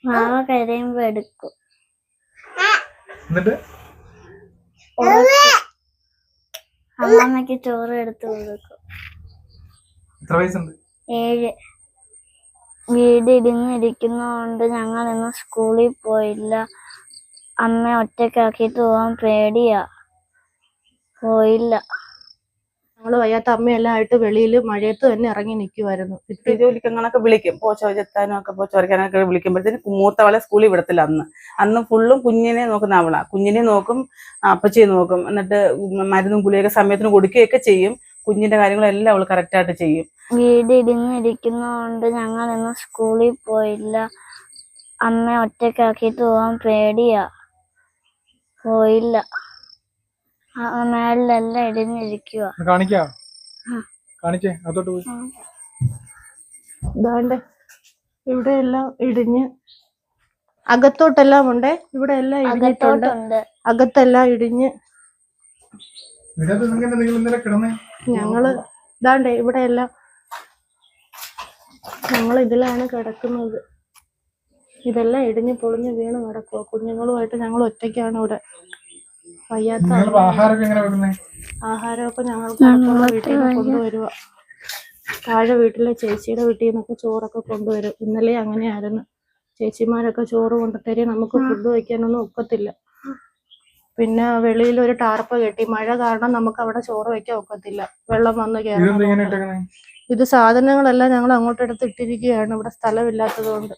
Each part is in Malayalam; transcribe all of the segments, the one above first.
മാവ കരയുമ്പോ എടുക്കും. എന്നിട്ട് അമ്മമ്മക്ക് ചോറ് എടുത്തു കൊടുക്കും. എത്ര വയസ്സുണ്ട്? 7. വീട് ഇടിഞ്ഞിരിക്കുന്നോണ്ട് ഞങ്ങൾ ഇന്ന് സ്കൂളിൽ പോയില്ല. അമ്മ ഒറ്റക്കാക്കിട്ട് പോവാൻ പേടിയാ, പോയില്ല. ഞങ്ങള് വയ്യാത്ത അമ്മയെല്ലാം ആയിട്ട് വെളിയിൽ മഴയത്ത് തന്നെ ഇറങ്ങി നിൽക്കുമായിരുന്നു. ജോലിക്ക് അങ്ങനൊക്കെ വിളിക്കും, പോച്ചെത്താനും ഒക്കെ പോച്ചൊരക്കാനൊക്കെ വിളിക്കുമ്പോഴത്തേന് മൂത്തവളെ സ്കൂളിൽ വിടത്തില്ല. അന്ന് ഫുള്ളും കുഞ്ഞിനെ നോക്കുന്ന അവളാ. കുഞ്ഞിനെ നോക്കും, അപ്പച്ചിയെ നോക്കും. എന്നിട്ട് മരുന്നും ഗുളിയൊക്കെ സമയത്തിന് കൊടുക്കുകയൊക്കെ ചെയ്യും. കുഞ്ഞിന്റെ കാര്യങ്ങളെല്ലാം അവൾ കറക്റ്റായിട്ട് ചെയ്യും. വീട് ഇടിഞ്ഞിരിക്കുന്നോണ്ട് ഞങ്ങൾ ഇന്ന് സ്കൂളിൽ പോയില്ല. അമ്മ ഒറ്റക്കാക്കിട്ട് പോവാൻ പേടിയാ, പോയില്ല. മേളിലെല്ലാം ഇടിഞ്ഞിരിക്കുക. കാണിക്കാ, കാണിച്ചേ അതോട്ട് പോയി. ഇതാണ്ട് ഇവിടെ എല്ലാം ഇടിഞ്ഞ് അകത്തോട്ടെല്ലാം ഉണ്ട്. ഇവിടെ എല്ലാം ഇടിഞ്ഞിട്ടുണ്ട്. അകത്തെല്ലാം ഇടിഞ്ഞ് ഞങ്ങള് ഇതാണ്ട് ഇവിടെ എല്ലാം ഞങ്ങൾ ഇതിലാണ് കിടക്കുന്നത്. ഇതെല്ലാം ഇടിഞ്ഞ് പൊളിഞ്ഞ് വീണ് കിടക്കുക. കുഞ്ഞുങ്ങളുമായിട്ട് ഞങ്ങൾ ഒറ്റയ്ക്കാണ് ഇവിടെ. വയ്യാത്ത ആഹാരമൊക്കെ ഞങ്ങൾക്ക് അടുത്തുള്ള വീട്ടിൽ നിന്ന് കൊണ്ടുവരുക. താഴെ വീട്ടിലെ ചേച്ചിയുടെ വീട്ടിൽ നിന്നൊക്കെ ചോറൊക്കെ കൊണ്ടുവരും. ഇന്നലെ അങ്ങനെയായിരുന്നു. ചേച്ചിമാരൊക്കെ ചോറ് കൊണ്ടുതരും. നമുക്ക് ഫുഡ് വയ്ക്കാനൊന്നും ഒക്കത്തില്ല. പിന്നെ വെളിയിൽ ഒരു ടാർപ്പ് കെട്ടി. മഴ കാരണം നമുക്ക് അവിടെ ചോറ് വയ്ക്കാൻ ഒക്കത്തില്ല, വെള്ളം വന്ന് കയറണം. ഇത് സാധനങ്ങളെല്ലാം ഞങ്ങൾ അങ്ങോട്ട് എടുത്ത് ഇട്ടിരിക്കുകയാണ്, ഇവിടെ സ്ഥലമില്ലാത്തത് കൊണ്ട്.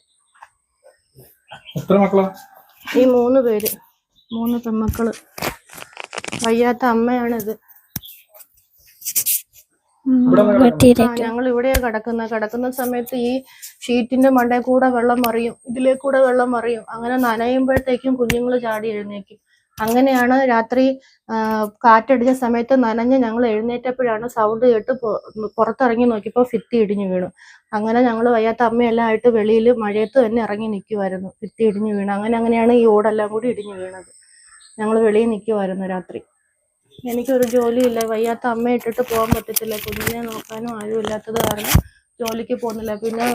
ഈ 3 പേര്, 3 പെൺമക്കള്. വയ്യാത്ത അമ്മയാണിത്. ഞങ്ങൾ ഇവിടെയാ കിടക്കുന്ന സമയത്ത് ഈ ഷീറ്റിന്റെ മണ്ടേ കൂടെ വെള്ളം മറിയും, ഇതിലേക്കൂടെ വെള്ളം മറിയും. അങ്ങനെ നനയുമ്പോഴത്തേക്കും കുഞ്ഞുങ്ങൾ ചാടി എഴുന്നേക്കും. അങ്ങനെയാണ് രാത്രി കാറ്റടിച്ച സമയത്ത് നനഞ്ഞ് ഞങ്ങൾ എഴുന്നേറ്റപ്പോഴാണ് സൗണ്ട് കേട്ട് പുറത്തിറങ്ങി നോക്കിയപ്പോൾ ഭിത്തി ഇടിഞ്ഞു വീണു. അങ്ങനെ ഞങ്ങൾ വയ്യാത്ത അമ്മയെല്ലാം ആയിട്ട് വെളിയിൽ മഴയത്ത് തന്നെ ഇറങ്ങി നിൽക്കുമായിരുന്നു. ഭിത്തി ഇടിഞ്ഞു വീണു. അങ്ങനെയാണ് ഈ ഓടെല്ലാം കൂടി ഇടിഞ്ഞു വീണത്. ഞങ്ങൾ വെളിയിൽ നിൽക്കുമായിരുന്നു രാത്രി. എനിക്കൊരു ജോലിയില്ല, വയ്യാത്ത അമ്മയെ ഇട്ടിട്ട് പോകാൻ പറ്റത്തില്ല. കുഞ്ഞിനെ നോക്കാനും ആരും ഇല്ലാത്തത് കാരണം ജോലിക്ക് പോകുന്നില്ല. പിന്നെ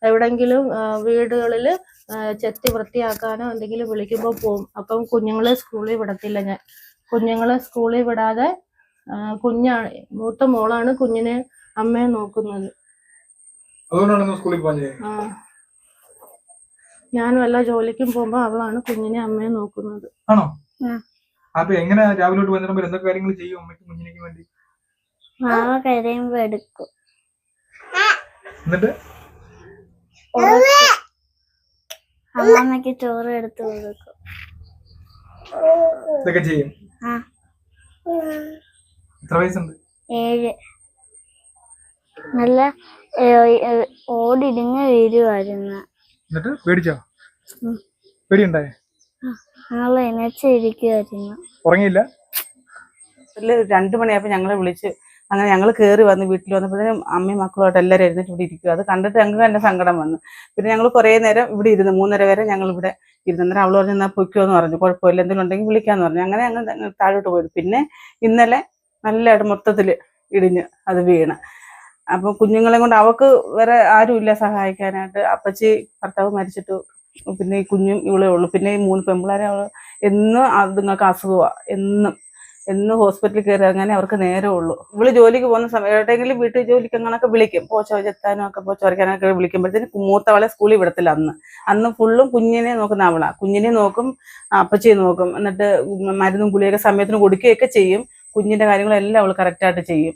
എവിടെങ്കിലും വീടുകളിൽ ചെത്തി വൃത്തിയാക്കാനോ എന്തെങ്കിലും വിളിക്കുമ്പോൾ പോകും. അപ്പം കുഞ്ഞുങ്ങളെ സ്കൂളിൽ വിടത്തില്ല ഞാൻ. കുഞ്ഞുങ്ങളെ സ്കൂളിൽ വിടാതെ കുഞ്ഞാണ്, മൂത്ത മോളാണ് കുഞ്ഞിനെ അമ്മയെ നോക്കുന്നത്. ഞാൻ വല്ല ജോലിക്കും പോകുമ്പോ അവളാണ് കുഞ്ഞിനെ അമ്മയെ നോക്കുന്നത്. അപ്പൊ എങ്ങനെ രാവിലോട്ട് വന്നിട്ട് എന്തൊക്കെ കാര്യങ്ങൾ ചെയ്യും അമ്മയ്ക്ക് കുഞ്ഞിനേക്ക് വേണ്ടി? മാവ കരയുമ്പോ എടുക്കും. എന്നിട്ട് അമ്മമ്മക്ക് ചോറ് എടുത്തു കൊടുക്കും. ഇതൊക്കെ ചെയ്യും. എത്ര വയസ്സുണ്ട്? 7. നല്ല ഓടിടിഞ്ഞ് വീഴുമായിരുന്നു. എന്നിട്ട് പേടിച്ചോ? പേടിയുണ്ടായേ? ഞങ്ങൾ എണീച്ചിരിക്കുമായിരുന്നു. ഉറങ്ങിയില്ല. 2 മണിയായപ്പോൾ ഞങ്ങളെ വിളിച്ച്. അങ്ങനെ ഞങ്ങൾ കയറി വന്ന് വീട്ടിൽ വന്നപ്പോഴത്തേക്കും അമ്മയും മക്കളുമായിട്ട് എല്ലാവരും എഴുന്നേറ്റ് ഇവിടെ ഇരിക്കുക. അത് കണ്ടിട്ട് ഞങ്ങൾക്ക് തന്നെ സങ്കടം വന്നു. പിന്നെ ഞങ്ങൾ കുറേ നേരം ഇവിടെ ഇരുന്ന് 3:30 വരെ ഞങ്ങൾ ഇവിടെ ഇരുന്ന്. അന്നേരം അവൾ പറഞ്ഞു എന്നാൽ പൊയ്ക്കോന്ന് പറഞ്ഞു, കുഴപ്പമില്ല എന്തെങ്കിലും ഉണ്ടെങ്കിൽ വിളിക്കാന്ന് പറഞ്ഞു. അങ്ങനെ ഞങ്ങൾ താഴോട്ട് പോയി. പിന്നെ ഇന്നലെ നല്ലതായിട്ട് മൊത്തത്തിൽ ഇടിഞ്ഞ് അത് വീണ്. അപ്പം കുഞ്ഞുങ്ങളെ കൊണ്ട് അവൾക്ക് വേറെ ആരുമില്ല സഹായിക്കാനായിട്ട്. അപ്പച്ചി ഭർത്താവ് മരിച്ചിട്ട് പിന്നെ ഈ കുഞ്ഞും ഇവളേ ഉള്ളൂ. പിന്നെ ഈ 3 പെമ്പിള്ളേരെ അവൾ എന്നും അതുങ്ങൾക്ക് അസുഖമാണ്. എന്നും ഹോസ്പിറ്റലിൽ കയറി അങ്ങനെ അവർക്ക് നേരമുള്ളൂ. ഇവള് ജോലിക്ക് പോകുന്ന സമയം എവിടെയെങ്കിലും വീട്ടിൽ ജോലിക്ക് അങ്ങനൊക്കെ വിളിക്കും, പോച്ചെത്താനും ഒക്കെ പോച്ചൊരക്കാനൊക്കെ വിളിക്കുമ്പോഴത്തേന് മൂത്തവളെ സ്കൂളിൽ വിടത്തില്ല. അന്ന് ഫുള്ളും കുഞ്ഞിനെ നോക്കുന്ന അവളാ. കുഞ്ഞിനെ നോക്കും, അപ്പച്ചിയെ നോക്കും. എന്നിട്ട് മരുന്നും ഗുളിയൊക്കെ സമയത്തിന് കൊടുക്കുകയൊക്കെ ചെയ്യും. കുഞ്ഞിന്റെ കാര്യങ്ങളെല്ലാം അവൾ കറക്റ്റായിട്ട് ചെയ്യും.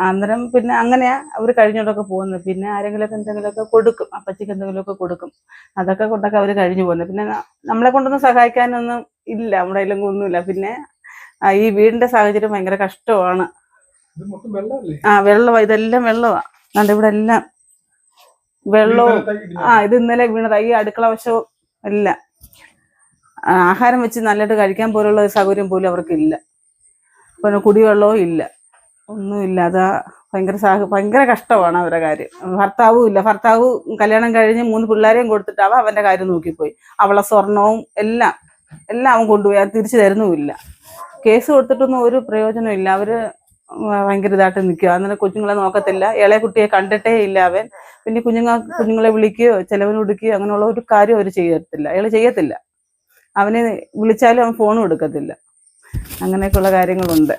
അന്നേരം പിന്നെ അങ്ങനെയാ അവർ കഴിഞ്ഞോണ്ടൊക്കെ പോകുന്നത്. പിന്നെ ആരെങ്കിലുമൊക്കെ എന്തെങ്കിലുമൊക്കെ കൊടുക്കും, അപ്പച്ചിക്ക് എന്തെങ്കിലുമൊക്കെ കൊടുക്കും. അതൊക്കെ കൊണ്ടൊക്കെ അവർ കഴിഞ്ഞു പോകുന്നത്. പിന്നെ നമ്മളെ കൊണ്ടൊന്നും സഹായിക്കാനൊന്നും ഇല്ല, നമ്മുടെ കയ്യിലൊന്നും ഒന്നുമില്ല. പിന്നെ ഈ വീടിന്റെ സാഹചര്യം ഭയങ്കര കഷ്ടമാണ്. വെള്ളം, ഇതെല്ലാം വെള്ളമാണ്. അതുകൊണ്ട് ഇവിടെ എല്ലാം വെള്ളവും. ഇത് ഇന്നലെ വീണത്. ഈ അടുക്കള വശവും എല്ലാം. ആഹാരം വെച്ച് നല്ലതായിട്ട് കഴിക്കാൻ പോലുള്ള സൗകര്യം പോലും അവർക്കില്ല. പിന്നെ കുടിവെള്ളവും ഇല്ല, ഒന്നുമില്ല. അതാ ഭയങ്കര കഷ്ടമാണ് അവരുടെ കാര്യം. ഭർത്താവും ഇല്ല. ഭർത്താവ് കല്യാണം കഴിഞ്ഞ് 3 പിള്ളേരെയും കൊടുത്തിട്ട് അവന്റെ കാര്യം നോക്കിപ്പോയി. അവളെ സ്വർണവും എല്ലാം അവൻ കൊണ്ടുപോയി. അത് തിരിച്ചു തരുന്നുമില്ല. കേസ് കൊടുത്തിട്ടൊന്നും ഒരു പ്രയോജനമില്ല. ഭയങ്കര ഇതായിട്ട് നിൽക്കുക. അന്നേരം കുഞ്ഞുങ്ങളെ നോക്കത്തില്ല. ഇളയ കുട്ടിയെ കണ്ടിട്ടേ ഇല്ല അവൻ. പിന്നെ കുഞ്ഞുങ്ങളെ വിളിക്കുകയോ ചെലവിന് കൊടുക്കുകയോ അങ്ങനെയുള്ള ഒരു കാര്യം അവർ ചെയ്യത്തില്ല. അയാൾ ചെയ്യത്തില്ല. അവനെ വിളിച്ചാലും അവൻ ഫോണും എടുക്കത്തില്ല. അങ്ങനെയൊക്കെയുള്ള കാര്യങ്ങളുണ്ട്.